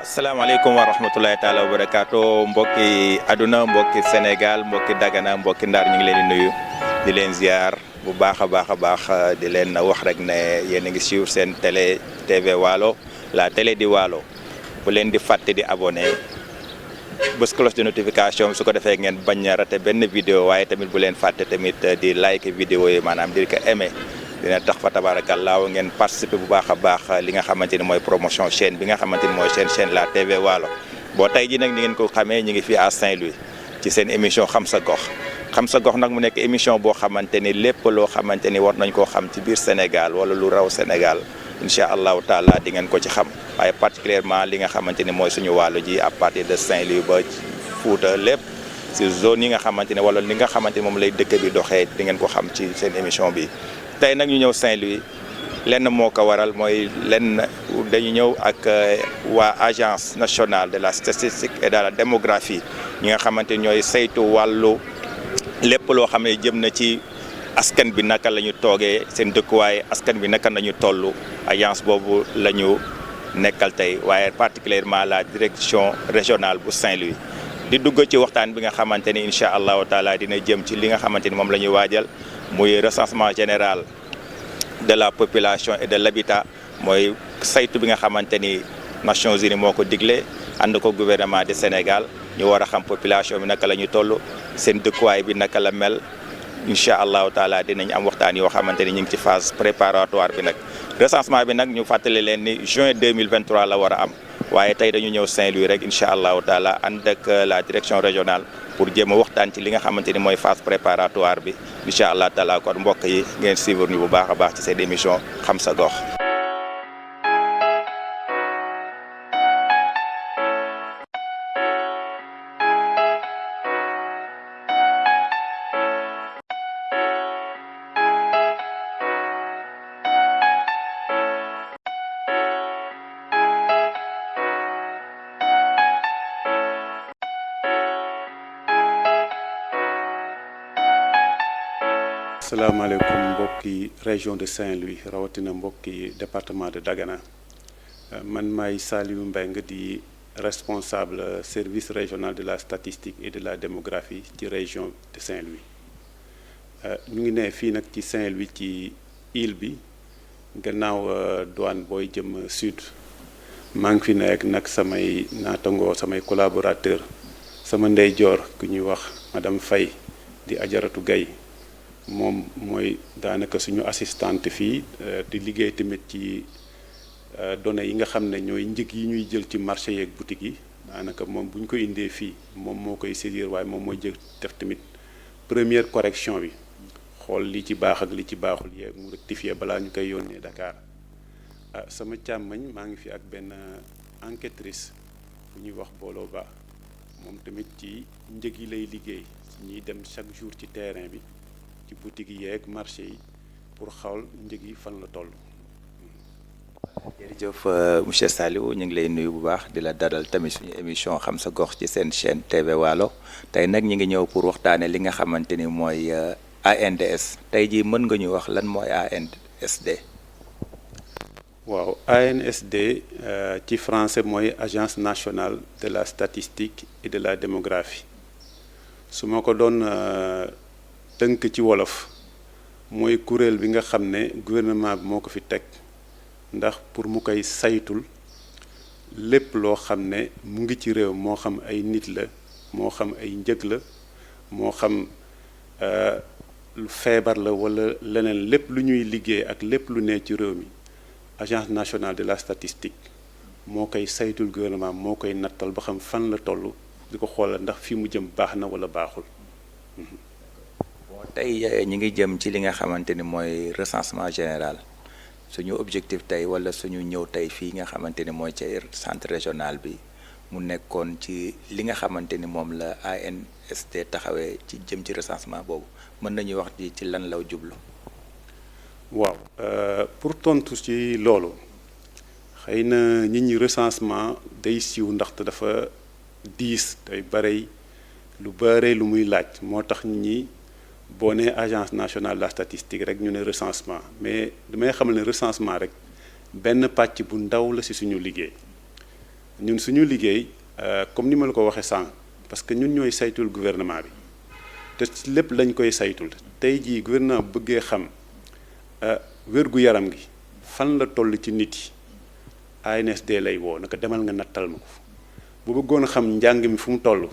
asalaamaaleykum wa rahmatulahi taala wa barakaatu mbokki aduna mbokki Sénégal mbokki Dagana mbokki Ndar ñu ngi leen di nuyu di leen ziar bu baax a baax di leen wax rek ne yéen a ngi suivre seen télé TV Waalo la télé di Waalo bu leen di fàtte di abonné bës cloche de notification su ko defee ngeen bañ a raté benn vidéo waaye tamit bu leen fàtte tamit di like vidéo yi maanaam di ko aimé dina tax fa tabaarakallaa ngeen participer bu baax a baax li nga xamante ni mooy promotion chaîne bi nga xamante ni mooy chaîne la TV Waalo boo tey ji nag ni ngeen ko xamee ñu ngi fii à Saint-Louis ci seen émission xam sa gox nag mu nekk émission boo xamante ni lépp loo xamante ni war nañ koo xam ci biir Sénégal wala lu raw Sénégal incha allahu taala di ngeen ko ci xam waaye particulièrement li nga xamante ni mooy suñu wàllu ji à partir de Saint-Louis ba Fuuta lépp si zone yi nga xamante ni wala li nga xamante ni moom lay dëkk bi doxee di ngeen ko xam ci seen émission bi tey nag ñu ñëw Saint-Louis lenn moo ko waral mooy dañu ñëw ak waa agence nationale de la statistique et de la démographie ñi nga xamante ni ñooy saytu wàllu lépp loo xam ne jëm na ci askan bi naka la ñu toogee seen dëkkuwaay askan bi naka nañu toll agence boobu la ñu nekkal tey waaye particulièrement la direction régionale bu Saint-Louis di dugg ci waxtaan bi nga xamante ni incha allahu taala dina jëm ci li nga xamante ni moom la ñuy waajal muy recensement général de la population et de l'habitat mooy saytu bi nga xamante ni Nations Unies moo ko digle ànd ko gouvernement du Sénégal ñu war a xam population bi naka la ñu toll seen dëkkuwaay bi naka la mel incha allahu taala dinañ am waxtaan yoo xamante ni ñu ngi ci phase préparatoire bi nag recensement bi nag ñu fàttali leen ni juin 2023 la war a am waaye tey dañu ñëw Saint-Louis rek incha allahu taala ànd ak la direction régionale pour jéem a waxtaan ci li nga xamante ni mooy phase préparatoire bi incha allah taala kon mbokk yi ngeen suivre ñu bu baax a baax ci seen émission xam sa gox. asalaamaaleykum mbokki région de Saint-Louis rawatina mbokki département de Dagana man maay Saliou Mbengue di responsable service régional de la statistique et de la démographie ci région de Saint-Louis ñu ngi ne fii nag ci Saint-Louis ci île bi gannaaw douane booy jëm sud maa ngi fi nekk nag samay naatangoo samay collaborateur sama ndeyjoor ku ñuy wax madame Faye di Ajaratu Gaye moom mooy daanaka suñu assistante fii di liggéey tamit ci données yi nga xam ne ñooy njëg yi ñuy jël ci marché yeeg boutique yi daanaka moom bu ñu ko indee fii moom moo koy saisir waaye moom mooy jël def tamit première correction bi xool li ci baax ak li ci baaxul yeeg mu rectifier balaa ñu koy yónnee Dakar sama càmmañ maa ngi fi ak benn enquêtrice bu ñuy wax Boolo Ba moom tamit ci njëg yi lay liggéey ñuy dem chaque jour ci terrain bi ci boutique yi yeeg marché yi pour xawal njëg yi fan la toll. jërëjëf monsieur Saliou ñu ngi lay nuyu bu baax di la dalal tamit suñu émission xam sa gox ci seen chaîne TV Waalo tey nag ñu ngi ñëw pour waxtaane li nga xamante ni mooy ANDS tey jii mën nga ñu wax lan mooy ANSD. waaw ANSD ci français mooy agence nationale de la statistique et de la démographie su ma ko doon tënk ci wolof mooy kuréel bi nga xam ne gouvernement bi moo ko fi teg ndax pour mu koy saytul lépp loo xam ne mu ngi ci réew moo xam ay nit la moo xam ay njëg la moo xam lu feebar la walla leneen lépp lu ñuy liggéey ak lépp lu ne ci réew mi agence nationale de la statistique moo koy saytul gouvernement moo koy nattal ba xam fan la toll di ko xoolal ndax fi mu jëm baax na walla baaxul. tey ñi ngi jëm ci li nga xamante ni mooy recensement général suñu objectif tey wala suñu ñëw tey fii nga xamante ni mooy ca centre régional bi mu nekkoon ci li nga xamante ni moom la ANSD taxawee ci jëm ci recensement boobu mën nañuy wax ci lan law jublu. waaw pour tontu ci loolu xëy na nit ñi recensement day siiw ndaxte dafa diis day bare lu muy laaj moo tax nit ñi. boo nee agence nationale de la statistique rek ñu ne recensement mais damay xamal ne recensement rek benn pàcc bu ndaw la ci suñu liggéey ñun suñu liggéey comme ni ma la ko waxee sànq parce que ñun ñooy saytul gouvernement bi te lépp lañ koy saytul tey jii gouvernement bu bëggee xam wér-gu-yaram gi fan la toll ci nit yi ANSD lay woo naka demal nga nattal ma ko bu bëggoon xam njàng mi fu mu toll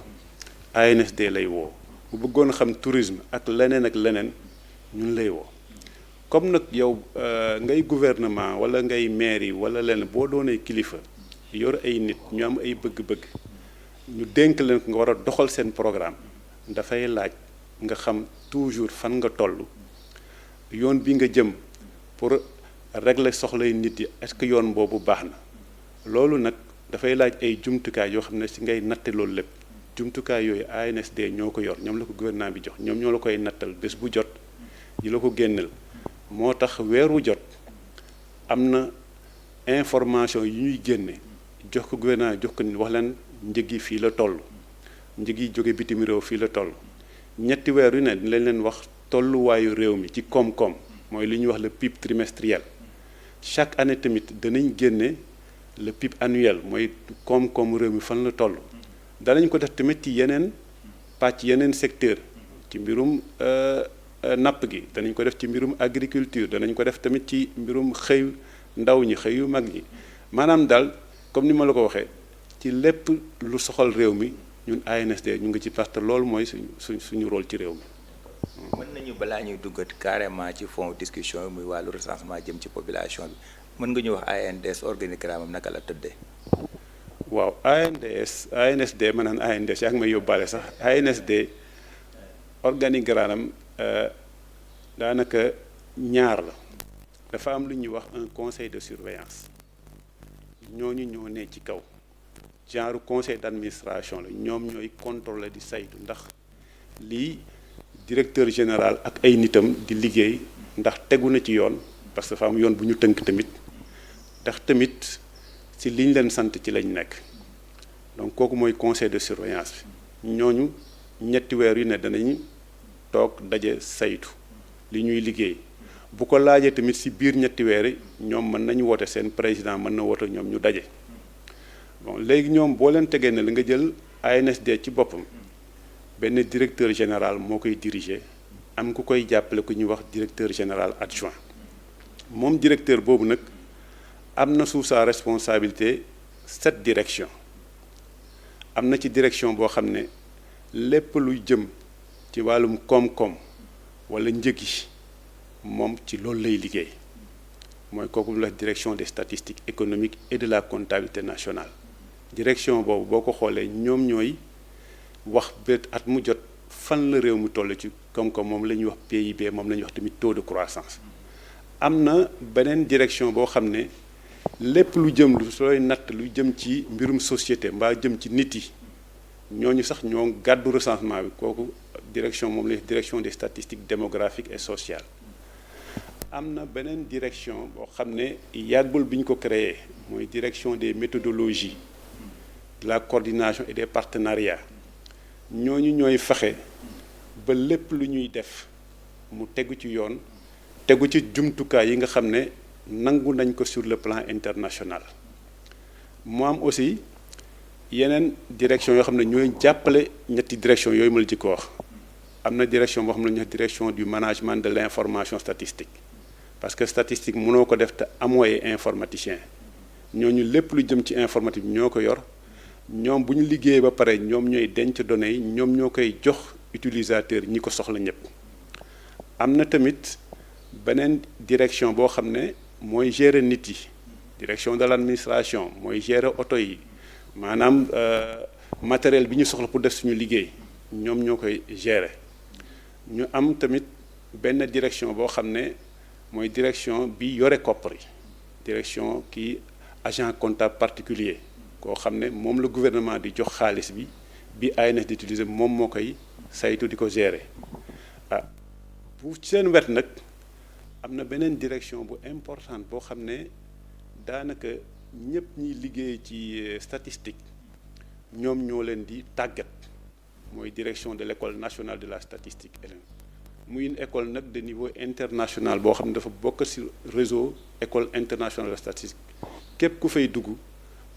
ANSD lay woo bu bëggoon xam tourisme ak leneen ñun lay woo comme nag yow ngay gouvernement wala ngay maire yi wala leneen boo doonee kilifa yor ay nit ñu am ay bëgg-bëgg ñu dénk leen ko nga war a doxal seen programme dafay laaj nga xam toujours fan nga toll yoon bi nga jëm pour régler soxlay nit yi est-ce que yoon boobu baax na loolu nag dafay laaj ay jumtukaay yoo xam ne si ngay natte loolu lépp jumtukaay yooyu ANSD ñoo ko yor ñoom la ko gouvernement bi jox ñoom ñoo la koy nattal bés bu jot yi la ko génneel moo tax weeru jot am na information yu ñuy génne jox ko gouvernement jox ko ni wax leen njëg yi fii la toll njëg yi jóge bitim réew fii la toll ñetti weer yu ne dinañ leen wax tolluwaayu réew mi ci koom-koom mooy li ñuy wax le PIB trimestriel chaque année tamit danañ génne le PIB annuel mooy koom-koom réew mi fan la toll danañ ko def tamit ci yeneen pàcc yeneen secteur ci mbirum napp gi danañ ko def ci mbirum agriculture danañ ko def tamit ci mbirum xëy ndaw ñi xëyu mag ñi maanaam daal comme ni ma la ko waxee ci lépp lu soxal réew mi ñun ANSD ñu ngi ci parce que loolu mooy suñu rôle ci réew mi. mën nañu balaa ñuy duggat carrément ci fond discussion muy wàllu recensement jëm ci population bi mën nga ñu wax ANDS organigramme am naka la tëddee. waaw ANSD ma naan ANDS yaa ngi may yóbbaale sax ANSD organigramme am daanaka ñaar la dafa am lu ñuy wax un conseil de surveillance ñooñu ñoo ne ci kaw genre conseil d'administration la ñoom ñooy contrôler di saytu ndax lii directeur général ak ay nitam di liggéey ndax tegu na ci yoon parce que dafa am yoon bu ñu tënk tamit ndax tamit ci liñ leen sant ci lañ nekk donc kooku mooy conseil de surveillance bi ñooñu ñetti weer yu ne danañ toog daje saytu li ñuy liggéey bu ko laajee tamit ci biir ñetti weer yi ñoom mën nañu woote seen président mën na woote ñoom ñu daje bon léegi ñoom boo leen tegee ne la nga jël ANSD ci boppam benn directeur général moo koy diriger am ku koy jàppale ku ñuy wax directeur général adjoint moom directeur boobu nag am na sous sa responsabilité 7 directions am na ci direction boo xam ne lépp luy jëm ci wàllum koom-koom wala njëg yi moom ci loolu lay liggéey mooy kooku la direction des statistiques économiques et de la comptabilité nationale direction boobu boo ko xoolee ñoom ñooy wax bét at mu jot fan la réew mi toll ci koom-koom moom la ñuy wax PIB moom la ñuy wax tamit taux de croissance am na beneen direction boo xam ne lépp lu jëm lu sooy natt lu jëm ci mbirum société mbaa jëm ci nit yi ñooñu sax ñoo gàddu recensement bi kooku direction moom la direction des statistiques démographiques et sociales am na beneen direction boo xam ne yàggul bi ñu ko créé mooy direction des méthodologies de la coordination et des partenariats ñooñu ñooy fexe ba lépp lu ñuy def mu tegu ci yoon tegu ci jumtukaay yi nga xam ne nangu nañ ko sur le plan international mu am aussi yeneen direction yoo xam ne ñooy jàppale ñetti direction yooyu ma la ci ko wax am na direction boo xam ne ñu direction du management de l'information statistique parce que statistique mënoo ko def te amoo ay informaticien ñooñu lépp lu jëm ci informatique ñoo ko yor ñoom bu ñu liggéeyee ba pare ñoom ñooy denc données yi ñoom ñoo koy jox utilisateur ñi ko soxla ñëpp am na tamit beneen direction boo xam ne mooy gérer nit yi direction de l'administration mooy gérer oto yi maanaam matériel bi ñu soxla pour def suñu liggéey ñoom ñoo koy gérer ñu am tamit benn direction boo xam ne mooy direction bi yore koppar yi direction kii agent comptable particulier koo xam ne moom la gouvernement di jox xaalis bi ANSD di utiliser moom moo koy saytu di ko gérer bu seen wet nag am na beneen direction bu importante boo xam ne daanaka ñëpp ñiy liggéey ci statistique ñoom ñoo leen di tàggat mooy direction de l'école nationale de la statistique muy une école nag de niveau international boo xam ne dafa bokk ci réseau école internationale de la statistique képp ku fay dugg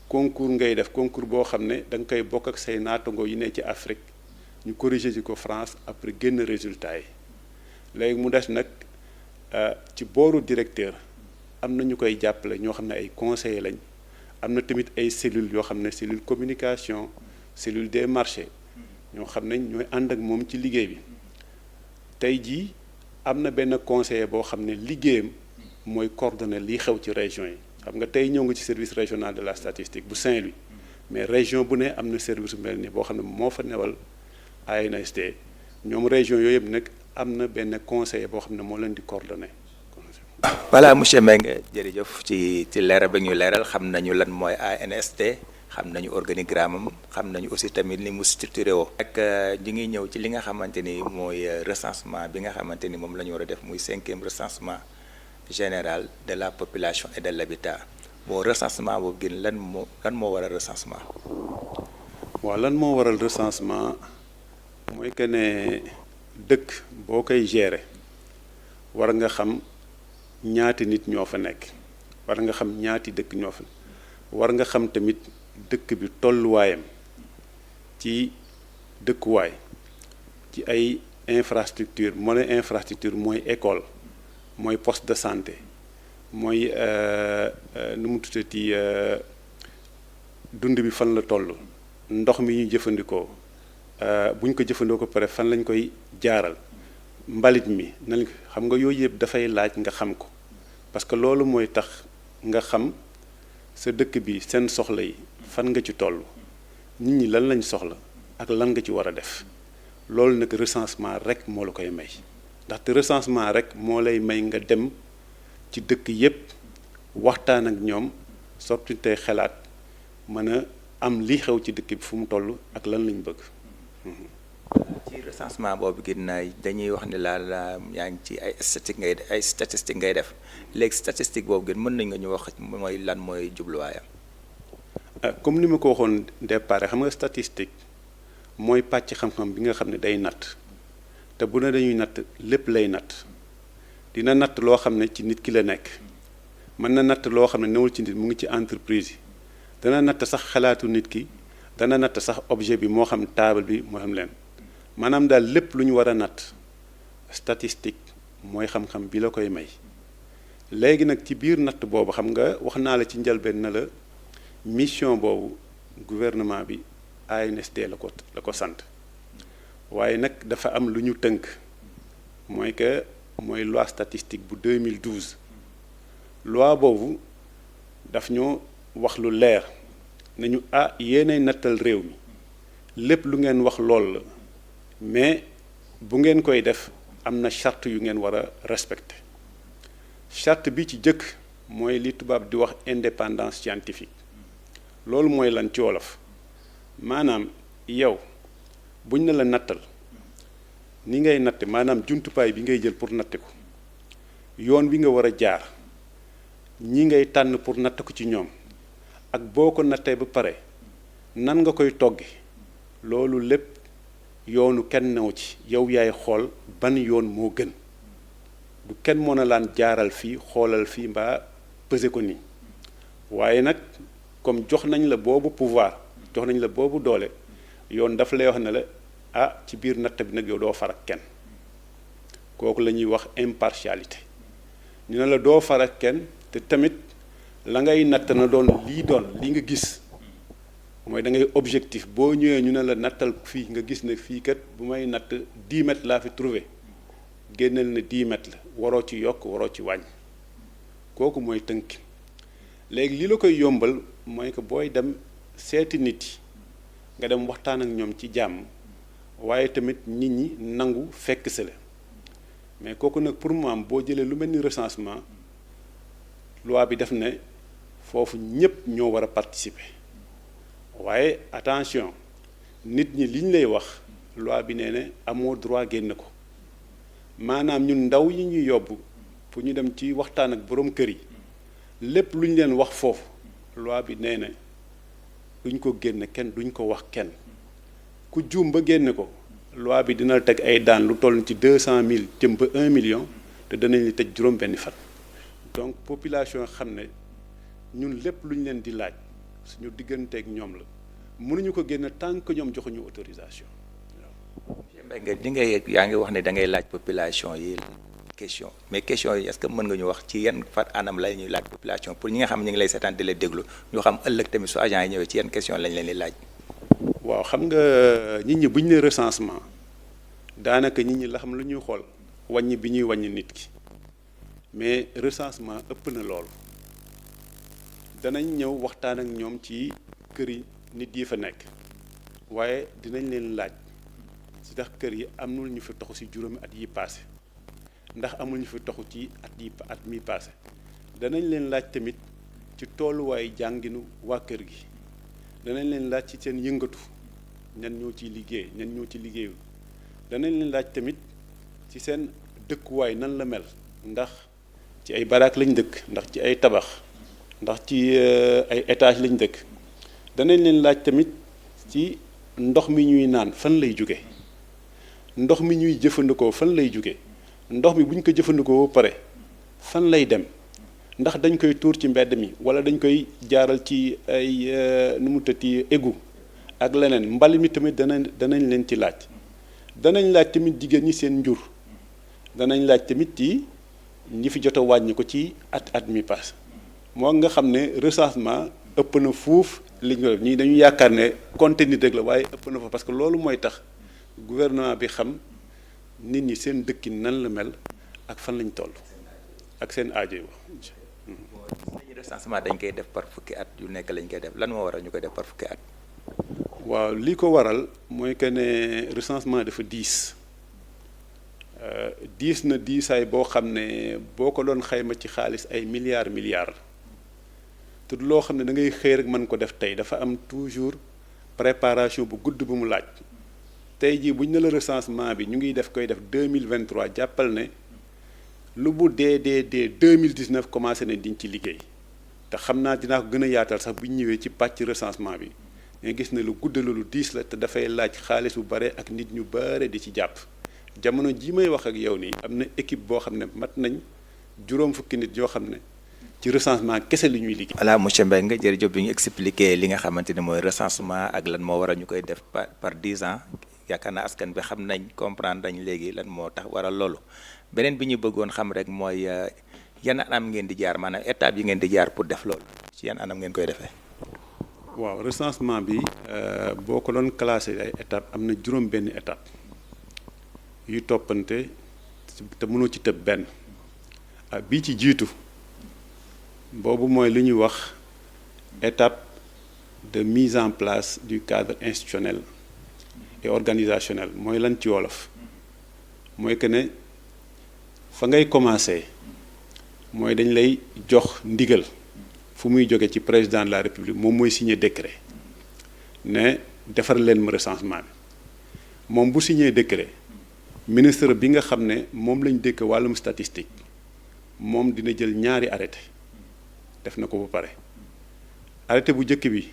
concours ngay def concours boo xam ne da nga koy bokk ak say naatango yi ne ci Afrique ñu corriger ci ko France après génn résultat yi léegi mu des nag ci booru directeur am na ñu koy jàppale ñoo xam ne ay conseillers lañ am na tamit ay cellules yoo xam ne cellule communication cellule des marchés ñoo xam ne ñooy ànd ak moom ci liggéey bi tey jii am na benn conseiller boo xam ne liggéeyam mooy coordonner liy xew ci région yi xam nga tey ñëw nga ci service régional de la statistique bu Saint-Louis mais région bu ne am na service bu mel ni boo xam ne moo fa newal ANSD ñoom région yooyu yëpp nag am na benn conseiller boo xam ne moo leen di coordonner. voilà monsieur Mbengue jërëjëf ci leeral bi ñu leeral xam nañu lan mooy ANSD xam nañu organigramme am xam nañu aussi tamit ni mu structuré woo. ak ñi ngi ñëw ci li nga xamante ni mooy recensement bi nga xamante ni moom la ñu war a def muy 5e recensement général de la population et de l'habitat bon recensement boobu gën lan moo waral recensement. waaw lan moo waral recensement mooy que ne dëkk boo koy gérer war nga xam ñaati nit ñoo fa nekk war nga xam ñaati dëkk ñoo fa war nga xam tamit dëkk bi tolluwaayam ci dëkkuwaay ci ay infrastructure moo ne infrastructure mooy école mooy poste de santé mooy nu mu tuddati dund bi fan la toll ndox mi ñuy jëfandikoo bu ñu ko jëfandikoo pare fan lañ koy jaaral mbalit mi nan xam nga yooyu yëpp dafay laaj nga xam ko parce que loolu mooy tax nga xam sa dëkk bi seen soxla yi fan nga ci toll nit ñi lan lañ soxla ak lan nga ci war a def loolu nag recensement rek moo la koy may ndaxte recensement rek moo lay may nga dem ci dëkk yépp waxtaan ak ñoom sotti tey xalaat mën a am li xew ci dëkk bi fu mu toll ak lan lañ bëgg. ci recensement boobu ginnaaw dañuy wax ne la yaa ngi ci ay statistique ngay def léegi statistique boobu gën mën nañ nga ñu wax mooy lan mooy jubluwaayam. comme ni ma ko waxoon départ xam nga statistique mooy pàcc xam-xam bi nga xam ne day natt te bu ne dañuy natt lépp lay natt dina natt loo xam ne ci nit ki la nekk mën na natt loo xam ne newul ci nit mu ngi ci entreprise yi dana natt sax xalaatu nit ki dana natt sax objet bi moo xam table bi moo xam leen maanaam daal lépp lu ñu war a natt statistique mooy xam-xam bi la koy may léegi nag ci biir natt boobu xam nga wax naa la ci njëlbeen na la mission boobu gouvernement bi ANSD la ko sant waaye nag dafa am lu ñu tënk mooy que mooy loi statistique bu 2012 loi boobu daf ñoo wax lu leer nañu yéenay nattal réew mi lépp lu ngeen wax lool la mais bu ngeen koy def am na charte yu ngeen war a respecter charte bi ci jëkk mooy li tubaab di wax indépendance scientifique loolu mooy lan ci wolof maanaam yow buñ ne la nattal ni ngay natte maanaam jumtupaay bi ngay jël pour natte ko yoon wi nga war a jaar ñi ngay tànn pour natt ko ci ñoom ak boo ko nattee ba pare nan nga koy togge loolu lépp yoonu kenn new ci yow yaay xool ban yoon moo gën du kenn moo na laan jaaral fii xoolal fii mbaa peser ko nii waaye nag comme jox nañ la boobu pouvoir jox nañ la boobu doole yoon dafa lay wax ne la ci biir natt bi nag yow doo far ak kenn kooku la ñuy wax impartialité ñu ne la doo far ak kenn te tamit la ngay natt na doon li nga gis mooy da ngay objectif boo ñëwee ñu ne la nattal fii nga gis ne fii kat bu may natt 10 mètres laa fi trouvé génneel na 10 mètres la waroo ci yokk waroo ci wàññ kooku mooy tënk léegi li la koy yombal mooy que booy dem seeti nit yi nga dem waxtaan ak ñoom ci jàmm waaye tamit nit ñi nangu fekk si la mais kooku nag pour mu am boo jëlee lu mel ni recensement loi bi def ne foofu ñépp ñoo war a participer waaye attention nit ñi liñ lay wax loi bi nee ne amoo droit génn ko maanaam ñun ndaw yi ñuy yóbbu pour ñu dem ci waxtaan ak boroom kër yi lépp lu ñu leen wax foofu loi bi nee na duñ ko génn kenn duñ ko wax kenn ku juum ba génne ko loi bi dina teg ay daan lu toll ci 200,000 jëm ba 1 million te danañ li tëj juróom benni fan donc population xam ne ñun lépp lu ñu leen di laaj suñu digganteeg ñoom la mënuñu ko génn tant que ñoom joxuñu autorisation waaw. monsieur Mbengue yaa ngi wax ne da ngay laaj population yi question mais question yi est-ce que mën nga ñu wax ci yan fat anam la ñuy laaj population pour ñi nga xam ne ñu ngi lay seetaan di la déglu ñu xam ëllëg tamit su agent yi ñëwee ci yan question lañ leen di laaj. waaw xam nga nit ñi bu ñu nee recensement daanaka nit ñi la xam lu ñuy xool wàññi bi ñuy wàññi nit ki mais recensement ëpp na loolu danañ ñëw waxtaan ak ñoom ci kër yi nit yi fa nekk waaye dinañ leen laaj si tax kër yi amul ñu fi toxu si juróomi at yi passé ndax amul ñu fi toxu ci at mi passé danañ leen laaj tamit ci tolluwaayu jànginu waa kër gi danañ leen laaj ci seen yëngatu ñan ñoo ciy liggéey ñan ñoo ci liggéeyul danañ leen laaj tamit ci seen dëkkuwaay nan la mel ndax ci ay baraak lañ dëkk ndax ci ay tabax ndax ci ay étage lañ dëkk danañ leen laaj tamit ci ndox mi ñuy naan fan lay jóge ndox mi ñuy jëfandikoo fan lay jóge ndox mi bu ñu ko jëfandikoo ba pare fan lay dem ndax dañ koy tuur ci mbedd mi wala dañ koy jaaral ci ay nu mu tëtti égout ak leneen mbali mi tamit danañ leen ci laaj danañ laaj tamit jigéen ñi seen njur danañ laaj tamit ci ñi fi jot a wàññi ko ci at mi pass moo nga xam ne recensement ëpp na fuuf li ñu ñii dañu yaakaar ne compter nit rek la waaye ëpp na fa parce que loolu mooy tax gouvernement bi xam nit ñi seen dëkki nan la mel ak fan lañ toll ak seen aajo yi nañu recensement dañ koy def par fukki at yu nekk lañ koy def lan moo waral ñu koy def par fukki at. waaw li ko waral mooy que ne recensement dafa diis na diisaay boo xam ne boo ko doon xayma ci xaalis ay milliards te loo xam ne da ngay xëy rek mën ko def tey dafa am toujours préparation bu gudd bu mu laaj tey jii bu ñu ne la recensement bi ñu ngi koy def 2023 jàppal ne lu bu dee 2019 commencé nañ diñ ci liggéey te xam naa dinaa ko gën a yaatal sax bu ñu ñëwee ci pàcc recensement bi nga gis ne lu gudd la lu diis la te dafay laaj xaalis bu bare ak nit ñu bare di ci jàpp jamono ji may wax ak yow nii am na équipe boo xam ne mat nañ juróom fukki nit yoo xam ne ci recensement kese li ñuy liggéey. voilà monsieur Mbengue jërëjëf bi ñu expliqué li nga xamante ne mooy recensement ak lan moo waral ñu koy def par 10 ans yaakaar naa askan bi xam nañ comprendre nañ léegi lan moo tax waral loolu beneen bi ñu bëggoon xam rek mooy yan anam ngeen di jaar maanaam étape yi ngeen di jaar pour def loolu ci yan anam ngeen koy defee. waaw recensement bi boo ko doon classé ay étape am na juróom benn étape yu toppante te mënoo ci tëb benn bii ci jiitu boobu mooy li ñuy wax étape de mise en place du cadre institutionnel et organisationnel mooy lan ci wolof mooy que ne fa ngay commencer mooy dañ lay jox ndigal fu muy jóge ci président de la république moom mooy signer décret ne defar leen ma recensement bi moom bu signer décret ministre bi nga xam ne moom lañ dékk wàllum statistique moom dina jël ñaari arrêté def na ko ba pare arrêté bu njëkk bi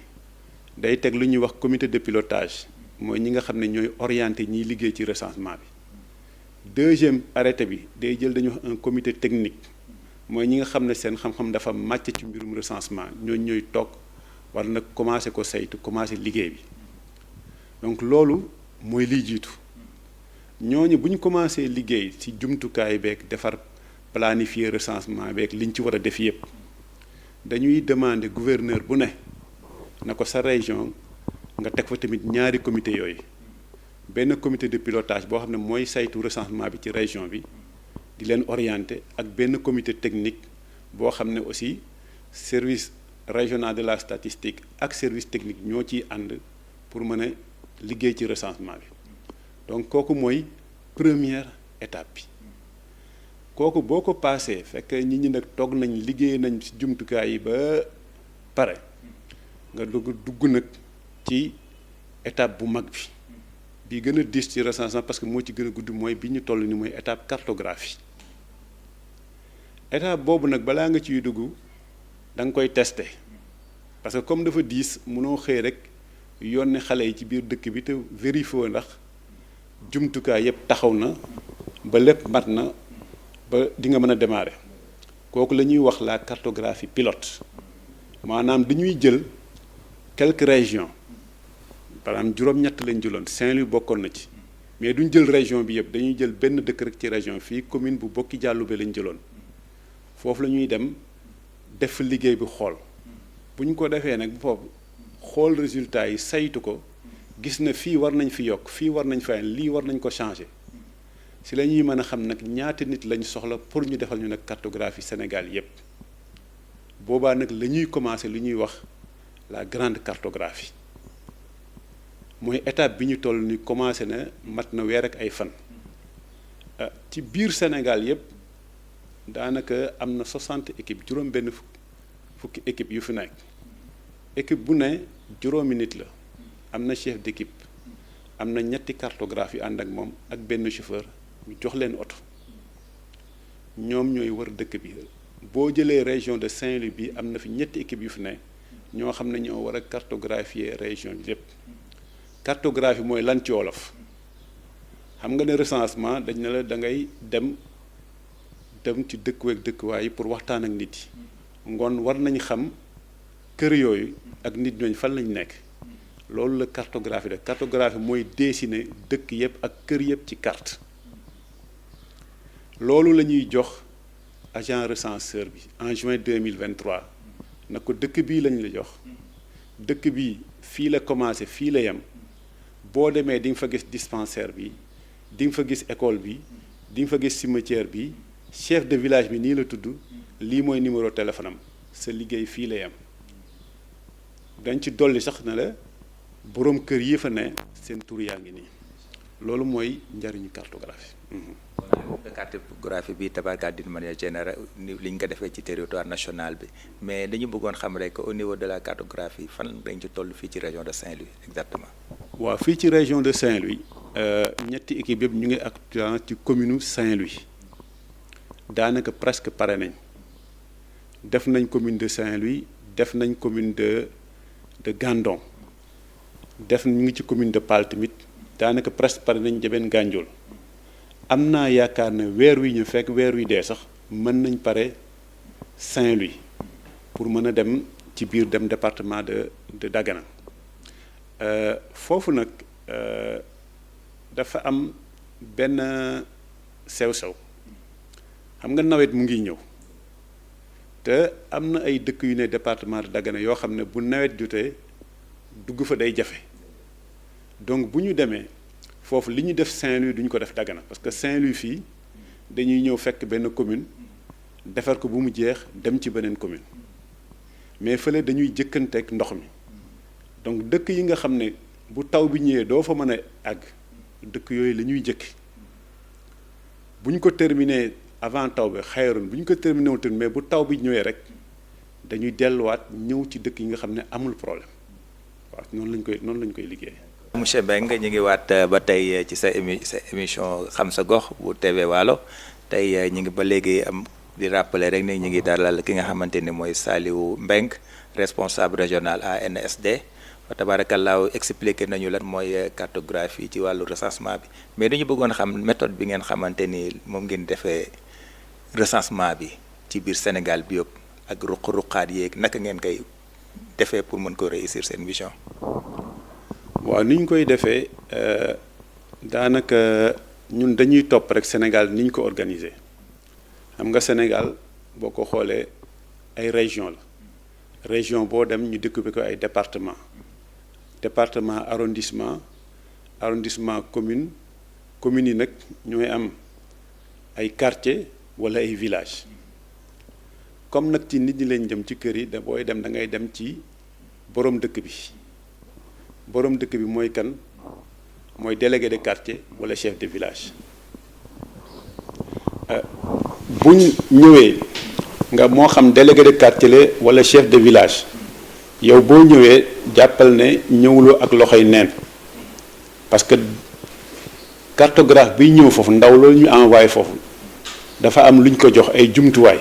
day teg lu ñuy wax comité de pilotage mooy ñi nga xam ne ñooy orienté ñiy liggéey ci recensement bi deuxième arrêté bi day jël dañuy wax un comité technique mooy ñi nga xam ne seen xam-xam dafa màcc ci mbirum recensement ñooñu ñooy toog war nag commencé ko saytu commencé liggéey bi donc loolu mooy liy jiitu ñooñu bu ñu commencé liggéey ci jumtukaay beeg defar planifier recensement beeg liñ ci war a def yépp dañuy demander gouverneur bu ne na ko sa région nga teg fa tamit ñaari comité yooyu benn comité de pilotage boo xam ne mooy saytu recensement bi ci région bi di leen orienter ak benn comité technique boo xam ne aussi service régional de la statistique ak service technique ñoo ciy ànd pour mën a liggéey ci recensement bi donc kooku mooy première étape bi kooku boo ko paasee fekk nit ñi nag toog nañ liggéey nañ ci jumtukaay yi ba pare nga dugg nag ci étape bu mag bi gën a diis ci recensement parce que moo ci gën a gudd mooy bi ñu toll ni mooy étape cartographie étape boobu nag balaa nga ciy dugg da nga koy tester parce que comme dafa diis mënoo xëy rek yónni xale yi ci biir dëkk bi te vérifier ndax jumtukaay yépp taxaw na ba lépp mat na ba di nga mën a démarrer kooku la ñuy wax la cartographie pilote maanaam dañuy jël quelques régions par exemple juróom-ñett lañ jëloon Saint-Louis bokkoon na ci mais duñ jël région bi yëpp dañuy jël benn dëkk rek ci région fii commune bu Bokki Dialoubé lañ jëloon foofu la ñuy dem def liggéey bi xool bu ñu ko defee nag foofu xool résultat yi saytu ko gis na fii war nañ fi yokk fii war nañ fi lii war nañ ko changer si la ñuy mën a xam nag ñaata nit lañ soxla pour ñu defal ñu nag cartographie Sénégal yépp boobaa nag la ñuy commencer li ñuy wax la grande cartographie mooy étape bi ñu toll ni commencé na mat na weer ak ay fan ci biir Sénégal yépp daanaka am na 60 équipes juróom benn fukki équipe yu fi nekk équipe bu ne juróomi nit la am na chef d'équipe am na ñetti cartographe yu ànd ak moom ak benn chauffeur ñu jox leen oto ñoom ñooy wër dëkk bi boo jëlee région de Saint-Louis bi am na fi ñetti équipe yu fi ne ñoo xam ne ñoo war a cartographier région bi yépp cartographie mooy lan ci wolof xam nga ne recensement dañ ne la da ngay dem ci dëkkuweeg dëkkuwaay yi pour waxtaan ak nit yi ngoon war nañ xam kër yooyu ak nit ñooñu fan lañ nekk loolu la cartographie de cartographie mooy dessiner dëkk yépp ak kër yépp ci carte loolu la ñuy jox agent recenseur bi en juin 2023 na ko dëkk bii lañ la jox dëkk bi fii la commencé fii la yem boo demee di nga fa gis dispensaire bi di nga fa gis école bi di nga fa gis cimetière bi chef de village bi nii la tudd lii mooy numéro téléphone am sa liggéey fii la yem dañ ci dolli sax na la boroom kër yi fa ne seen tur yaa ngi nii loolu mooy njariñu cartographie. cartographie bi tabarka d'une manière générale li ñu ko defee ci territoire national bi mais dañu bëggoon xam rek au niveau de la cartographie fan dañ ci toll fii ci région de Saint-Louis exactement. waaw fii ci région de Saint-Louis ñetti équipe yëpp ñu ngi actuellement ci commune Saint-Louis daanaka presque pare nañ def nañ commune de Saint-Louis def nañ commune de Gandon def ñu ngi ci commune de Pal tamit daanaka presque pare nañ Jabeen Gandiol am naa yaakaar ne weer wi ñu fekk weer wi dee sax mën nañ pare Saint-Louis pour mën a dem ci biir dem département de Dagana foofu nag dafa am benn sew-sew xam nga nawet mu ngi ñëw te am na ay dëkk yu ne département de Dagana yoo xam ne bu nawet jotee dugg fa day jafe donc bu ñu demee foofu li ñu def Saint-Louis duñ ko def Dagana parce que Saint-Louis fii dañuy ñëw fekk benn commune defar ko bu mu jeex dem ci beneen commune mais fële dañuy jëkkanteeg ndox mi donc dëkk yi nga xam ne bu taw bi ñëwee doo fa mën a àgg dëkk yooyu la ñuy jëkk bu ñu ko terminé avant taw bi xayrun bu ñu ko terminé wul mais bu taw bi ñëwee rek dañuy delluwaat ñëw ci dëkk yi nga xam ne amul problème waaw noonu lañ koy liggéey. monsieur Mbengue ñu ngi waat ba tey ci sa émission xam sa gox bu TV Waalo tey ñu ngi ba léegi am di rappeler rek ne ñu ngi dalal ki nga xamante ni mooy Saliou Mbengue responsable régional ANSD fa tabaarakallaahu expliqué nañu lan mooy cartographie ci wàllu recensement bi mais dañu bëggoon xam méthode bi ngeen xamante ni moom ngeen defee recensement bi ci biir Sénégal bi yëpp ak ruq-ruqaat yeeg naka ngeen koy defee pour mën ko réussir seen mission. waaw ni ñu koy defee daanaka ñun dañuy topp rek Sénégal ni ñu ko organiser xam nga Sénégal boo ko xoolee ay région la région boo dem ñu découper ko ay département arrondissement commune yi nag ñooy am ay quartier wala ay village comme nag ci nit ñi leen jëm ci kër yi da booy dem da ngay dem ci borom dëkk bi mooy kan mooy délégué de quartier wala chef de village buñ ñëwee nga moo xam délégué de quartier la wala chef de village yow boo ñëwee jàppal ne ñëwuloo ak loxoy neen parce que cartographe biy ñëw foofu ndaw loolu ñu envoyé foofu dafa am luñ ko jox ay jumtuwaay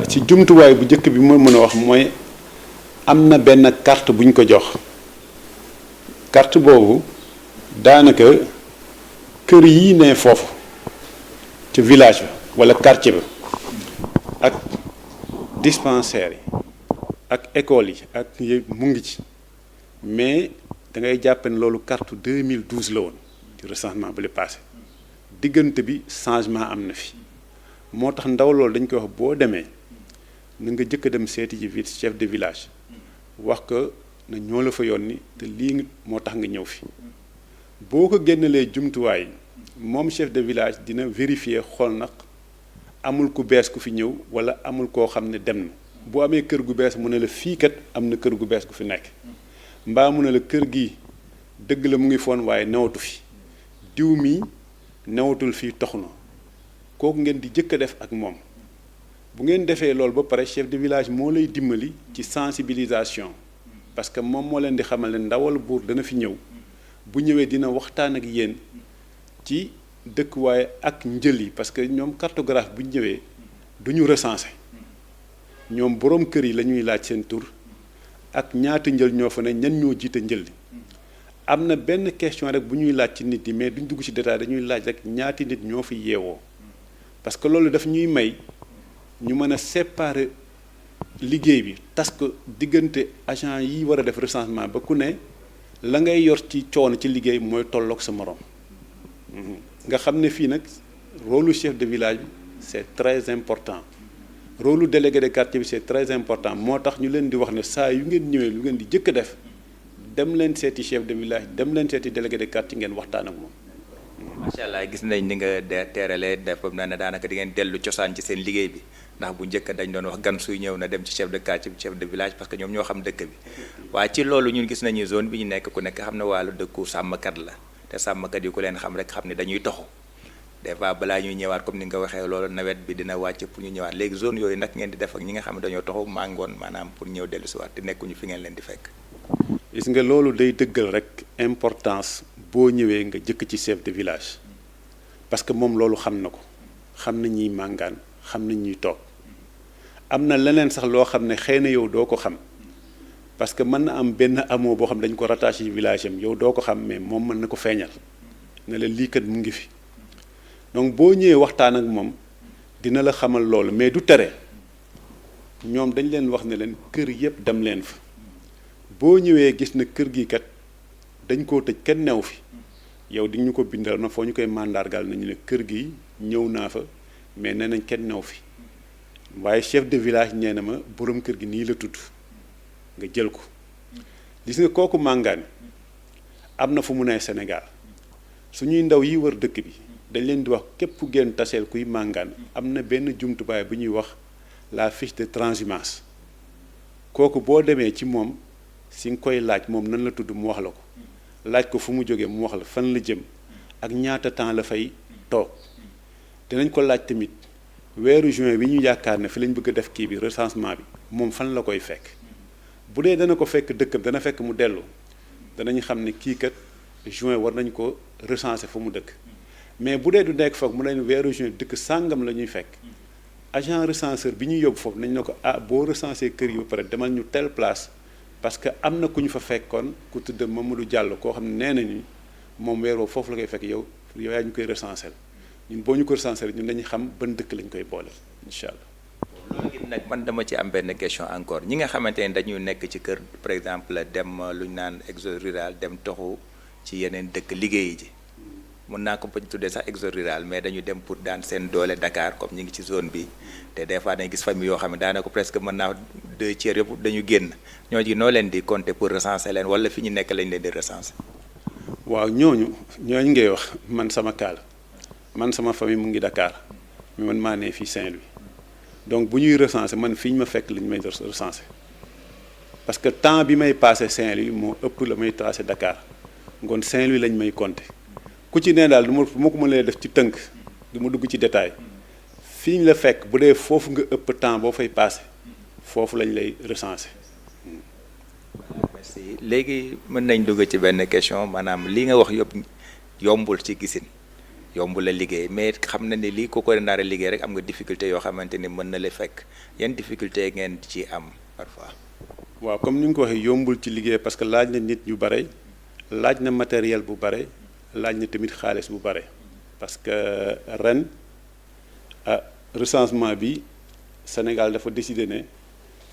ci jumtuwaay bu njëkk bi moo mën a wax mooy am na benn carte buñ ko jox carte boobu daanaka kër yi ne foofu ci village ba wala quartier ba ak dispensaire yi ak école yi ak mu ngi ci mais da ngay jàpp ne loolu carte 2012 la woon ci recensement bu le passé diggante bi changement am na fi moo tax ndaw loolu dañ koy wax boo demee na nga jëkk a dem seeti ci vite chef de village wax ko na ñoo la fa yónni te lii moo tax nga ñëw fi boo ko génnalee jumtuwaay moom chef de village dina vérifier xool nag amul ku bees ku fi ñëw wala amul koo xam ne dem na bu amee kër gu bees mu ne la fii kat am na kër gu bees gu fi nekk mbaa mu ne la kër gi dëgg la mu ngi foon waaye newatu fi diw mi newatul fii tox na kooku ngeen di jëkk a def ak moom bu ngeen defee loolu ba pare chef de village moo lay dimbali ci sensibilisation parce que moom moo leen di xamal ne ndawal buur dana fi ñëw bu ñëwee dina waxtaan ak yéen ci dëkkuwaay ak njël yi parce que ñoom cartographe bu ñëwee du ñu recensé ñoom borom kër yi la ñuy laaj seen tur ak ñaata njël ñoo fa ne ñan ñoo jiite njël li am na benn question rek bu ñuy laaj ci nit yi mais duñ dugg ci détail dañuy laaj rek ñaati nit ñoo fi yeewoo parce que loolu daf ñuy may ñu mën a séparer liggéey bi tas ko diggante agent yi war a def recensement ba ku ne la ngay yor ci coono ci liggéey mooy tolloog sa morom nga xam ne fii nag rôle chef de village bi c'est très important rôle délégué de quartier bi c'est très important moo tax ñu leen di wax ne saa yu ngeen ñëwee lu ngeen di jëkk a def dem leen seeti chef de village dem leen seeti délégué de quartier ngeen waxtaan ak moom. macha allah gis nañ ni nga teeralee def na ne daanaka di ngeen dellu cosaan ci seen liggéey bi ndax bu njëkk dañ doon wax gan suy ñëw na dem ci chef de quartier bi chef de village parce que ñoom ñoo xam dëkk bi waaye ci loolu ñun gis nañu zone bi ñu nekk ku nekk xam ne wàllu dëkku sàmmkat la te sàmmkat yi ku leen xam rek xam ne dañuy toxu des fois balaa ñuy ñëwaat comme ni nga waxee loolu nawet bi dina wàcc pour ñu ñëwaat léegi zone yooyu nag ngeen di def ak ñi nga xam ne dañoo toxu màngoon maanaam pour ñëw dellu si waat te nekkuñu fi ngeen leen di fekk. gis nga loolu day dëggal rek importance boo ñëwee nga jëkk ci chef de village parce que moom loolu xam na ko xam na ñuy màngaan xam na ñuy toog am na leneen sax loo xam ne xëy na yow doo ko xam parce que mën na am benn amoo boo xam dañ ko rattaché ci village am yow doo ko xam mais moom mën na ko feeñal ne la lii kat mu ngi fi donc boo ñëwee waxtaan ak moom dina la xamal loolu mais du tere ñoom dañ leen wax ne leen kër yépp dem leen fa boo ñëwee gis na kër gi kat dañ koo tëj kenn new fi yow di ñu ko bindal na foo ñu koy mandargal nañu ne kër gi ñëw naa fa mais nee nañ kenn new fi waaye chef de village nee na ma borom kër gi nii la tudd nga jël ko gis nga kooku màngaan am na fu mu ne Sénégal suñuy ndaw yi wër dëkk bi dañ leen di wax képp ku génn taseel kuy màngaan am na benn jumtubaay bu ñuy wax la fiche de transhumance kooku boo demee ci moom si nga koy laaj moom nan la tudd mu wax la ko laaj ko fu mu jógee mu wax la fan la jëm ak ñaata temps la fay toog dinañ ko laaj tamit weeru juin bi ñu yaakaar ne fi lañ bëgg a def kii bi recensement bi moom fan la koy fekk bu dee dana ko fekk dëkkam dana fekk mu dellu danañ xam ne kii kat juin war nañ ko recenser fu mu dëkk mais bu dee du nekk foog mu leen weeru juin dëkk sàngam la ñuy fekk agent recenseur bi ñuy yóbbu foofu nañ ne ko ah boo recenser kër yi ba pare demal ñu telle place parce que am na ku ñu fa fekkoon ku tudd Mamadou Diallo koo xam ne nee nañu moom weeroo foofu la koy fekk yow yaa ñu koy recenser ñun boo ñu ko recenser ñun dañuy xam ban dëkk lañ koy boole incha allah. loolu gi nag man dama ci am benn question encore ñi nga xamante ne dañuy nekk ci kër par exemple dem lu ñu naan exode rural dem toxu ci yeneen dëkk liggéeyi ji mën naa ko bañ tuddee sax exode rural mais dañu dem pour daan seen doole Dakar comme ñi ngi ci zone bi te des fois dañuy gis famille yoo xam ne daanaka presque mën naa 2 tiers yëpp dañu génn ñoo ji noo leen di compter pour recenser leen wala fi ñu nekk lañ leen di recenser. waaw ñooñu ngay wax man sama kaal man sama famille mu ngi Dakar mais man maa ne fii Saint-Louis donc bu ñuy recenser man fi ñu ma fekk lañ may recenser parce que temps bi may passé Saint-Louis moo ëpp la may tracé Dakar ngoon Saint-Louis lañ may compter ku ci nee daal du ma ko mën def ci tënk du ma dugg ci détail fii ñu la fekk bu dee foofu nga ëpp temps boo fay passé foofu lañ lay recenser. merci léegi mën nañ dugg ci benn question maanaam li nga wax yëpp yombul ci gisin yombul la liggéey mais xam na ni lii ku ko ndaare liggéey rek am nga difficulté yoo xamante ni mën na la fekk yan difficulté ngeen ci am parfois. waaw comme ni nga ko waxee yombul ci liggéey parce que laaj na nit ñu bare laaj na matériel bu bare laaj na tamit xaalis bu bare parce que ren recensement bi Sénégal dafa décidé ne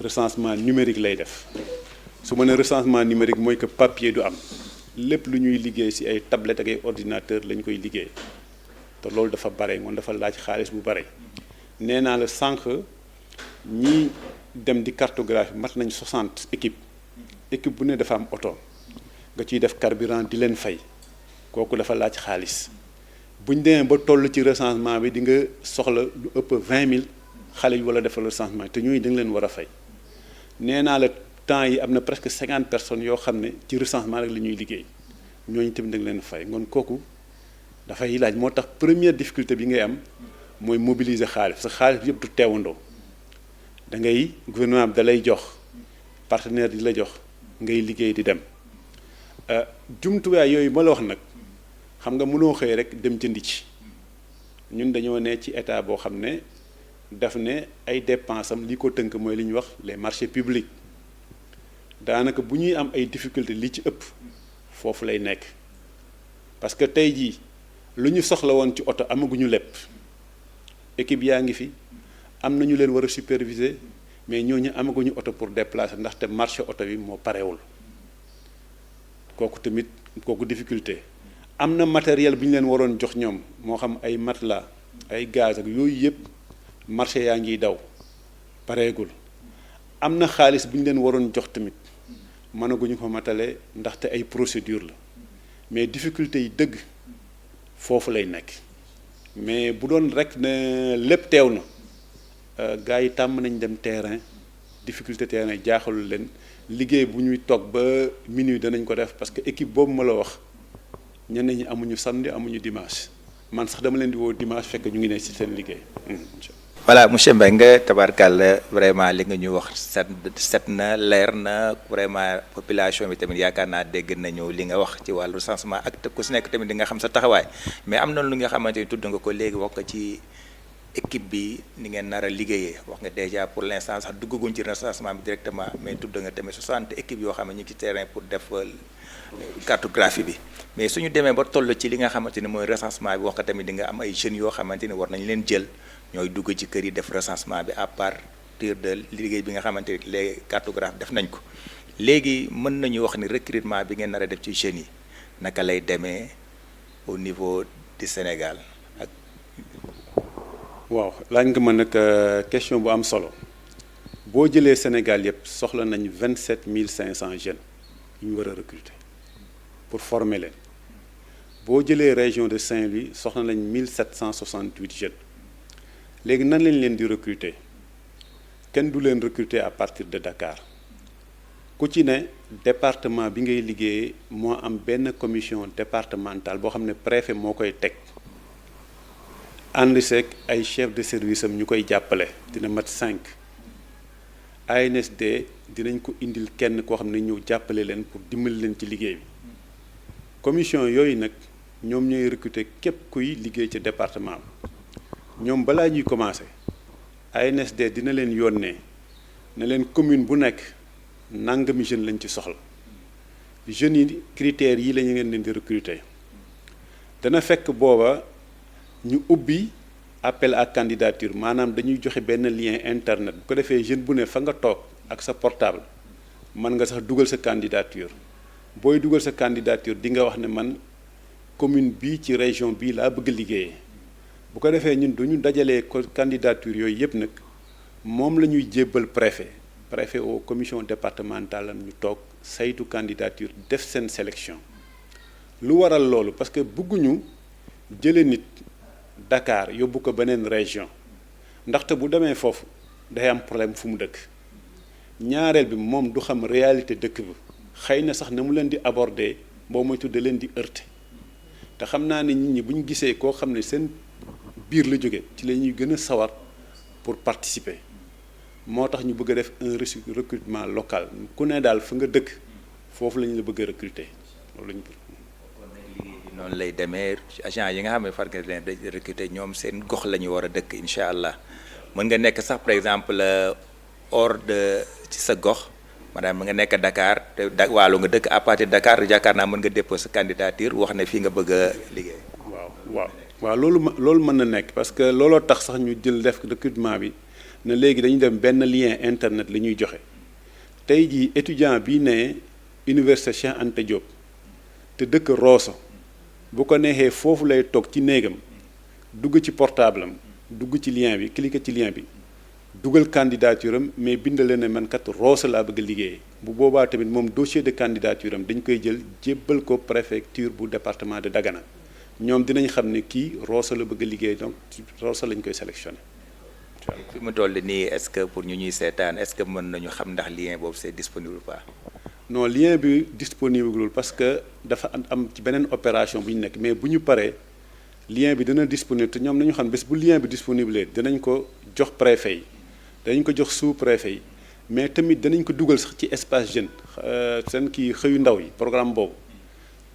recensement numérique lay def su ma nee recensement numérique mooy que papier du am lépp lu ñuy liggéey ci ay tablettes ak ay ordinateur lañ koy liggéey te loolu dafa bare ngoon dafa laaj xaalis bu bare nee naa la sànq ñi dem di cartographie mat nañ 60 équipe bu ne dafa am oto nga ciy def carburant di leen fay kooku dafa laaj xaalis bu ñu demee ba toll ci recensement bi di nga soxla lu ëpp 20 000 xale yu wala defal recensement te ñooñu da nga leen war a fay nee naa la temps yi am na presque 50 personnes yoo xam ne ci recensement rek la ñuy liggéey ñooñu tamit da nga leen fay ngoon kooku dafay laaj moo tax première difficulté bi ngay am mooy mobiliser xaalis sa xaalis bi yëpp du teewandoo da ngay gouvernement bi da lay jox partenaire di la jox ngay liggéey di dem jumtuwaay yooyu ma la wax nag xam nga mënoo xëy rek dem jëndi ci ñun dañoo ne ci état boo xam ne daf ne ay dépenses am li ko tënk mooy li ñuy wax les marchés publics daanaka bu ñuy am ay difficultés li ci ëpp foofu lay nekk parce que tey jii lu ñu soxla woon ci oto amaguñu lépp équipe yaa ngi fi am na ñu leen war a superviser mais ñooñu amaguñu oto pour déplacer ndaxte marché oto bi moo parewul kooku tamit kooku difficulté am na matériel bu ñu leen waroon jox ñoom moo xam ay matelas ay gaz ak yooyu yëpp marché yaa ngiy daw pareegul am na xaalis bu ñu leen waroon jox tamit mënaguñu ko matale ndaxte ay procédure la mais difficulté yi dëgg foofu lay nekk mais bu doon rek ne lépp teew na gars yi tàmm nañ dem terrain difficulté terrain jaaxalul leen liggéey bu ñuy toog ba minuit danañ ko def parce que équipe boobu ma la wax ñenn ñi amuñu samedi amuñu dimanche man sax dama leen di woo dimanche fekk ñu ngi ne ci seen liggéey. voilà monsieur Mbengue tabarkàlla vraiment li nga ñu wax set na leer na vraiment population bi tamit yaakaar naa dégg nañu li nga wax ci wàllu recensement ak ku si nekk tamit di nga xam sa taxawaay mais am na lu nga xamante ni tudd nga ko léegi wax ko ci équipe bi ni ngeen nar a liggéeyee wax nga déjà pour l'instant sax duggaguñ ci recensement bi directement mais tudd nga tamit 60 équipes yoo xam ne ñu ngi ci terrain pour def cartographie bi mais suñu demee ba toll ci li nga xamante ni mooy recensement bi wax ko tamit di nga am ay jeunes yoo xamante ni war nañ leen jël ñooy dugg ci kër yi def recensement bi à partir de liggéey bi nga xamante ni les cartographes def nañ ko léegi mën nañu wax ni recrutement bi ngeen nar a def ci jeunes yi naka lay demee au niveau du Sénégal ak. waaw laaj nga ma nag question bu am solo boo jëlee Sénégal yëpp soxla nañ 27 500 jeunes yu ñu war a recruter pour former leen boo jëlee région de Saint-Louis soxla nañ 1768 jeunes léegi nan lañ leen di recruter kenn du leen recruter à partir de Dakar ku ci ne département bi ngay liggéeyee moo am benn commission départementale boo xam ne préfet moo koy teg ànd seeg ay chef de service am ñu koy jàppale dina mat 5 ANSD dinañ ko indil kenn koo xam ne ñëw jàppale leen pour dimbali leen ci liggéey bi commission yooyu nag ñoom ñooy recruter képp kuy liggéey ci département bi ñoom balaa ñuy commencer ANSD dina leen yónnee ne leen commune bu nekk nangami jeune lañ ci soxla jeunes yi critères yi la ñu ngeen leen di recruter dana fekk booba ñu ubbi appel à candidature maanaam dañuy joxe benn lien internet bu ko defee jeune bu ne fa nga toog ak sa portable mën nga sax dugal sa candidature booy dugal sa candidature di nga wax ne man commune bii ci région bii laa bëgg liggéeyee bu ko defee ñun duñu dajalee candidature yooyu yëpp nag moom la ñuy jébbal préfet aux commission départementale ñu toog saytu candidature def seen sélection lu waral loolu parce que bëgguñu jële nit Dakar yóbbu ko beneen région ndaxte bu demee foofu day am problème fu mu dëkk ñaareel bi moom du xam réalité dëkk bi xëy na sax na mu leen di aborder boo moytu da leen di heurter te xam naa ne nit ñi bu ñu gisee koo xam ne seen biir la jóge ci la ñuy gën a sawar pour participer moo tax ñu bëgg a def un recrutement local ku ne daal fa nga dëkk foofu la ñu la bëgg a recruter loolu la ñu noonu lay demee agent yi nga xam ne far nga leen recruter ñoom seen gox la ñu war a dëkk incha allah mën nga nekk sax par exemple hors de ci sa gox maanaam nga nekk Dakar te Waalo nga dëkk à partir de Dakar yaakaar naa mën nga déposer sa candidature wax ne fii nga bëgg a liggéey. waaw loolu mën na nekk parce que looloo tax sax ñu jël def recrutement bi ne léegi dañu dem benn lien internet la ñuy joxe tey jii étudiant bi ne université Cheikh Anta Diop te dëkk Rosso bu ko neexee foofu lay toog ci néegam dugg ci portable am dugg ci lien bi cliquer ci lien bi dugal candidature am mais bindale ne man kat Rosso laa bëgg a liggéeyee bu boobaa tamit moom dossier de candidature am dañ koy jël jébbal ko préfecture bu département de Dagana ñoom dinañ xam ne kii Rosso la bëgg a liggéey donc Rosso lañ koy sélectionné. fi mu toll nii est-ce que pour ñu ñuy seetaan est-ce que mën nañu xam ndax lien boobu c'est disponible ou pas. non lien bi disponible parce que dafa am ci beneen opération bu ñu nekk mais bu ñu paree lien bi dina disponible te ñoom nañu xam bés bu lien bi disponible dinañ ko jox préfet yi danañ ko jox sous-préfet yi mais tamit danañ ko dugal sax ci espace jeune seen kii xëyu ndaw yi programme boobu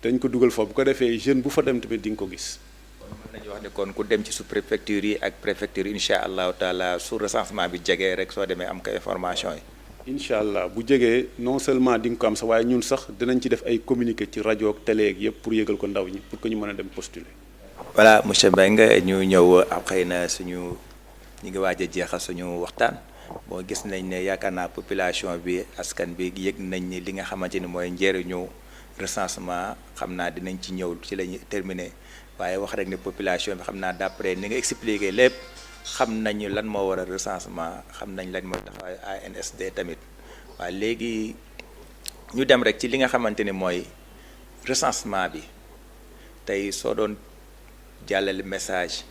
dañ ko dugal foofu bu ko defee jeune bu fa dem tamit di nga ko gis. mën nañu wax ne kon ku dem ci sous-préfecture yi ak préfecture yi incha allahu taala su recensement bi jegee rek soo demee am ko information yi. incha allah bu jegee non seulement di nga ko am sax waaye ñun sax dinañ ci def ay communiqué ci rajo ak télé ak yëpp pour yëgal ko ndaw ñi pour que ñu mën a dem postuler. voilà monsieur Mbengue ñu ñëw am xëy na ñu ngi waaj a jeexal suñu waxtaan boo gis nañ ne yaakaar naa population bi askan bi yëg nañ ni li nga xamante ni mooy njëriñu recensement xam naa dinañ ci ñëw ci la ñuy terminer waaye wax rek ne population bi xam naa d'après ni nga expliqué lépp. xam nañu lan moo war a recensement xam nañ lan mooy taxawaay ANSD tamit waaye léegi ñu dem rek ci li nga xamante ni mooy recensement bi tey soo doon jàllale message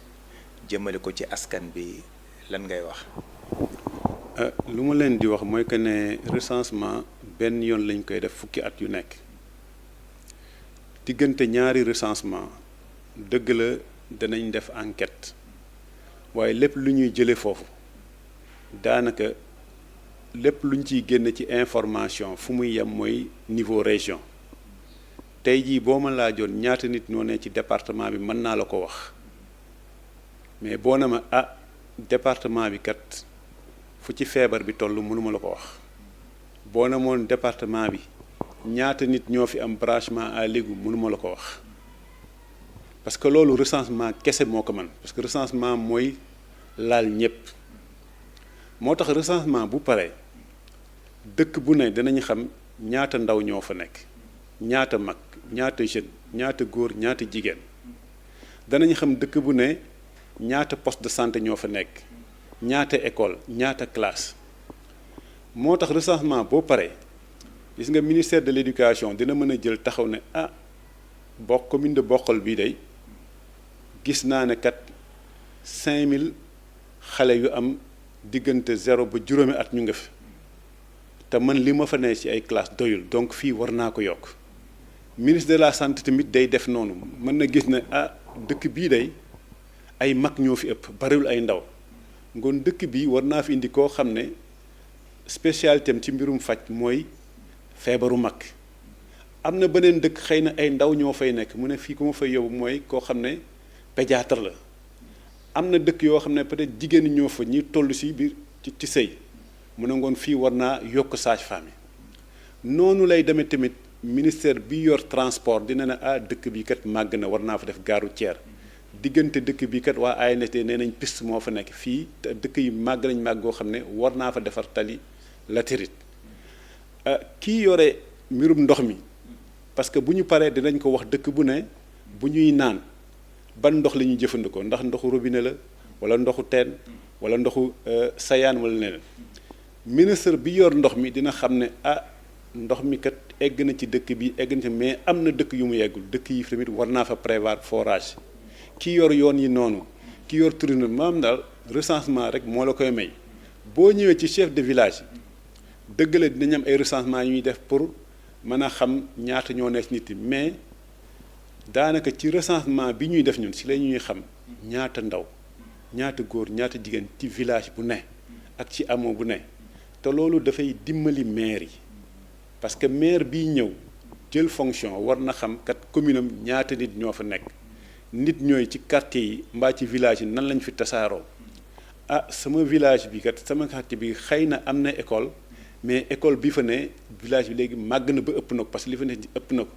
jëmale ko ci askan bi lan ngay wax. lu ma leen di wax mooy que ne recensement benn yoon lañ koy def fukki at yu nekk diggante ñaari recensement dëgg la danañ def enquête. waaye lépp lu ñuy jëlee foofu daanaka lépp luñ ciy génne ci information fu muy yem mooy niveau région tey jii boo ma laajoon ñaata nit ñoo ne ci département bi mën naa la ko wax mais boo na ma département bi kat fu ci feebar bi toll mënuma la ko wax boo na moon département bi ñaata nit ñoo fi am branchement à l'égout mënuma la ko wax. parce que loolu recensement kese moo ko mën parce que recensement mooy laal ñëpp moo tax recensement bu paree dëkk bu ne danañ xam ñaata ndaw ñoo fa nekk ñaata mag ñaata jeune ñaata góor ñaata jigéen danañ xam dëkk bu ne ñaata poste de santé ñoo fa nekk ñaata école ñaata classe moo tax recensement boo paree gis nga ministère de l'éducation dina mën a jël taxaw ne commune de Bokhol bii day gis naa ne kat 5000 xale yu am diggante 0 ba juróomi at ñu nga fi te man li ma fa ne ci ay classe doyul donc fii war naa ko yokk ministre de la santé tamit day def noonu mën na gis ne dëkk bii day ay mag ñoo fi ëpp bariwul ay ndaw ngoon dëkk bii war naa fi indi koo xam ne spécialité am ci mbirum faj mooy feebaru mag am na beneen dëkk xëy na ay ndaw ñoo fay nekk mu ne fii ku ma fay yóbbu mooy koo xam ne pédiatre la am na dëkk yoo xam ne peut-être jigéen ñoo fa ñi toll ci biir ci sëy mu ne ngoon fii war naa yokk sage-femme yi noonu lay demee tamit ministère bi yor transport dina ne dëkk bi kat màgg na war naa fa def gare routière diggante dëkk bi kat waa ANSD nee nañ piste moo fa nekk fii te dëkk yi màgg nañ màgg goo xam ne war naa fa defar tali latérite kii yore mbirum ndox mi parce que bu ñu paree dinañ ko wax dëkk bu ne bu ñuy naan ban ndox la ñuy jëfandikoo ndax ndoxu robinet la wala ndoxu teen wala ndoxu sayaan wala leneen ministre bi yor ndox mi dina xam ne ndox mi kat egg na ci dëkk bi egg na ci mais am na dëkk yu mu yeggul dëkk yi tamit war naa fa prévoir forage ki yor yoon yi noonu ki yor tourisme maam daal recensement rek moo la koy may boo ñëwee ci chef de village dëgg la dinañ am ay recensement yu ñuy def pour mën a xam ñaata ñoo nekk nit yi mais daanaka ci recensement bi ñuy def ñun si la ñuy xam ñaata ndaw ñaata góor ñaata jigéen ci village bu ne ak ci hameau bu ne te loolu dafay dimbali maire yi parce que maire bii ñëw jël fonction war na xam kat commune am ñaata nit ñoo fa nekk nit ñooy ci quartier yi mbaa ci village yi nan lañ fi tasaaroo sama village bi kat sama quartier bi xëy na am na école mais école bi fa ne village bi léegi màgg na ba ëpp na ko parce que li fa ne ëpp na ko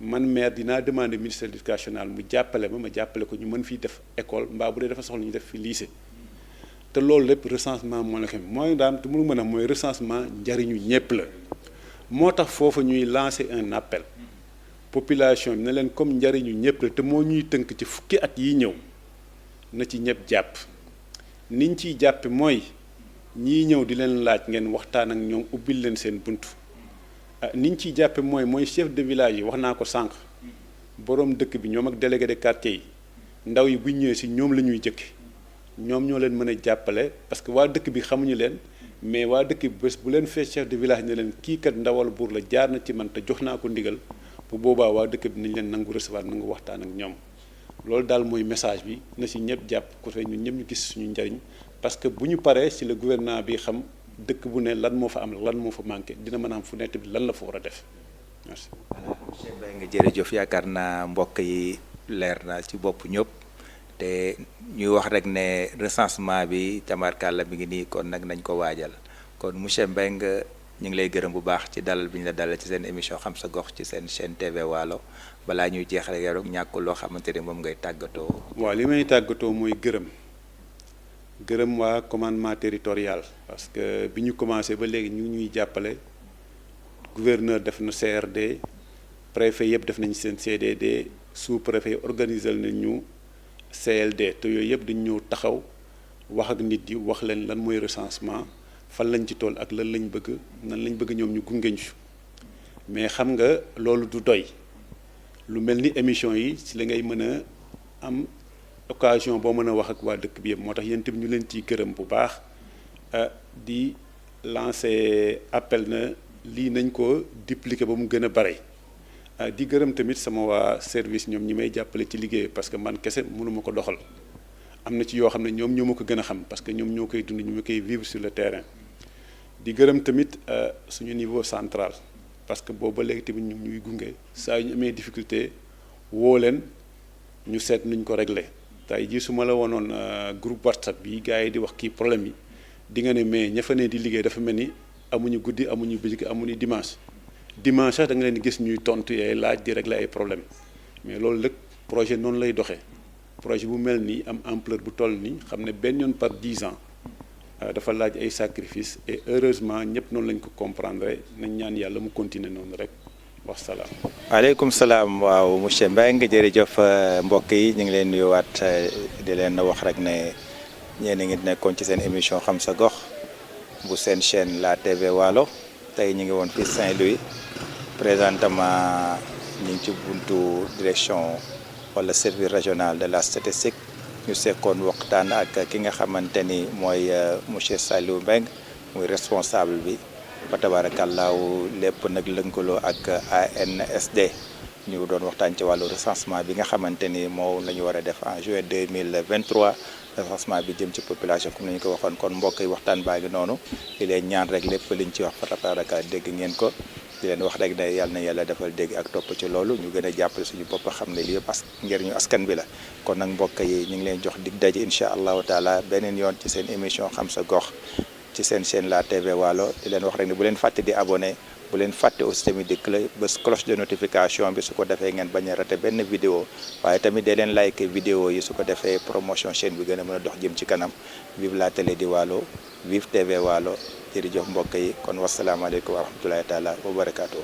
man maire dinaa demander ministère de l'éducation nationale mu jàppale ma jàppale ko ñu mën fii def école mbaa bu dee dafa soxla ñu def fi lycée te loolu lépp recensement moo la xam mooy daam te mënu mën a mooy recensement njariñu ñëpp la moo tax foofu ñuy lancer un appel population bi ne leen comme njariñu ñëpp la te moo ñuy tënk ci fukki at yi ñëw na ci ñëpp jàpp niñ ciy jàppe mooy ñii ñëw di leen laaj ngeen waxtaan ak ñoom ubbil leen seen bunt niñ ciy jàppe mooy chef de village yi wax naa ko sànq boroom dëkk bi ñoom ak délégué de quartier yi ndaw yi bu ñëwee si ñoom la ñuy jëkke ñoom ñoo leen mën a jàppale parce que waa dëkk bi xamuñu leen mais waa dëkk bi bés bu leen fee chef de village ne leen kii kat ndawal buur la jaar na ci man te jox naa ko ndigal bu boobaa waa dëkk bi nañ leen nangu recevoir nangu waxtaan ak ñoom loolu daal mooy message bi na si ñëpp jàpp ko fee ñun ñëpp ñu gis suñu njariñ parce que bu ñu paree si le gouvernement bi xam dëkk bu ne lan moo fa am lan moo fa manqué dina mën a xam fu nekk bi lan la fa war a def merci. monsieur Mbengue jërëjëf yaakaar naa mbokk yi leer na ci bopp ñëpp te ñuy wax rek ne recensement bi tamarkàlla mi ngi nii kon nag nañ ko waajal kon monsieur Mbengue ñu ngi lay gërëm bu baax ci dalal bi ñu la dalal ci seen émission xam sa gox ci seen chaîne TV Waalo balaa ñuy jeexal yow ñàkk loo xamante ne moom ngay tàggatoo. waaw li may tàggatoo mooy gërëm waa commandement territorial parce que bi ñu commencé ba léegi ñu ñuy jàppale gouverneur def na CRD préfet yëpp def nañ seen CDD sous-préfet organiser nañ ñu CLD te yooyu yëpp dañ ñëw taxaw wax ak nit yi wax leen lan mooy recensement fan lañ ci toll ak lan lañ bëgg nan lañ bëgg ñoom ñu gunge ñu mais xam nga loolu du doy lu mel ni émission yi ci la ngay mën a am occasion boo mën a wax ak waa dëkk bi yëpp moo tax yéen tamit ñu leen ciy gërëm bu baax di lancer appel na lii nañ ko dupliquer ba mu gën a bare di gërëm tamit sama waa service ñoom ñi may jàppale ci liggéey parce que man kese mënuma ko doxal am na ci yoo xam ne ñoom ñoo ma ko gën a xam parce que ñoom ñoo koy dund ñu ma koy vivre sur le terrain di gërëm tamit suñu niveau central parce que boobu ba léegi tamit ñu ñuy gunge saa yu ñu amee difficulté woo leen ñu seet nuñ ko régler tey jii su ma la wonoon groupe WhatsApp bi gars yi di wax kii problème yi di nga ne mais ña fa ne di liggéey dafa mel ni amuñu guddi amuñu bëccëg amuñu dimanche sax da nga leen di gis ñuy tontu ay laaj di régler ay problème mais loolu lépp projet noonu lay doxee projet bu mel nii am ampleur bu toll nii xam ne benn yoon par 10 ans dafa laaj ay sacrifice et heureusement ñëpp noonu lañ ko comprendre nañ ñaan yàlla mu continuer noonu rek wax salaam. waaleykum salaam waaw monsieur Mbengue jërëjëf mbokk yi ñu ngi leen nuyuwaat di leen wax rek ne ñeen a ngi nekkoon ci seen émission xam sa gox bu seen chaîne la TV Waalo tey ñu ngi woon fii Saint-Louis présentement ñu ngi ci buntu direction wala service régional de la statistique ñu sekkoon waxtaan ak ki nga xamante ni mooy monsieur Saliou Mbengue muy responsable bi ba tabaarakallaahu lépp nag lënkaloo ak ANSD ñu doon waxtaan ci wàllu recensement bi nga xamante ni moo la ñu war a def en juin 2023 recensement bi jëm ci population comme ni ñu ko waxoon kon mbokk yi waxtaan baa ngi noonu di leen ñaan rek lépp liñ ci wax fa tabaaraka dégg ngeen ko di leen wax rek ne yàlla na yàlla defal dégg ak topp ci loolu ñu gën a jàppale suñu bopp xam ne lii yëpp njëriñu askan bi la kon nag mbokk yi ñu ngi leen jox dig daje incha allahu taala beneen yoon ci seen émission xam sa gox ci seen chaîne la TV Waalo di leen wax rek ne bu leen fàtte di abonné bu leen fàtte aussi tamit di bës cloche de notification bi su ko defee ngeen bañ a raté benn vidéo waaye tamit dee leen like vidéo yi su ko defee promotion chaîne bi gën a mën a dox jëm ci kanam vive la télé di Waalo vive TV Waalo jërëjëf mbokk yi kon wasalaamaaleykum wa rahmatulahi taala wa barakaatu.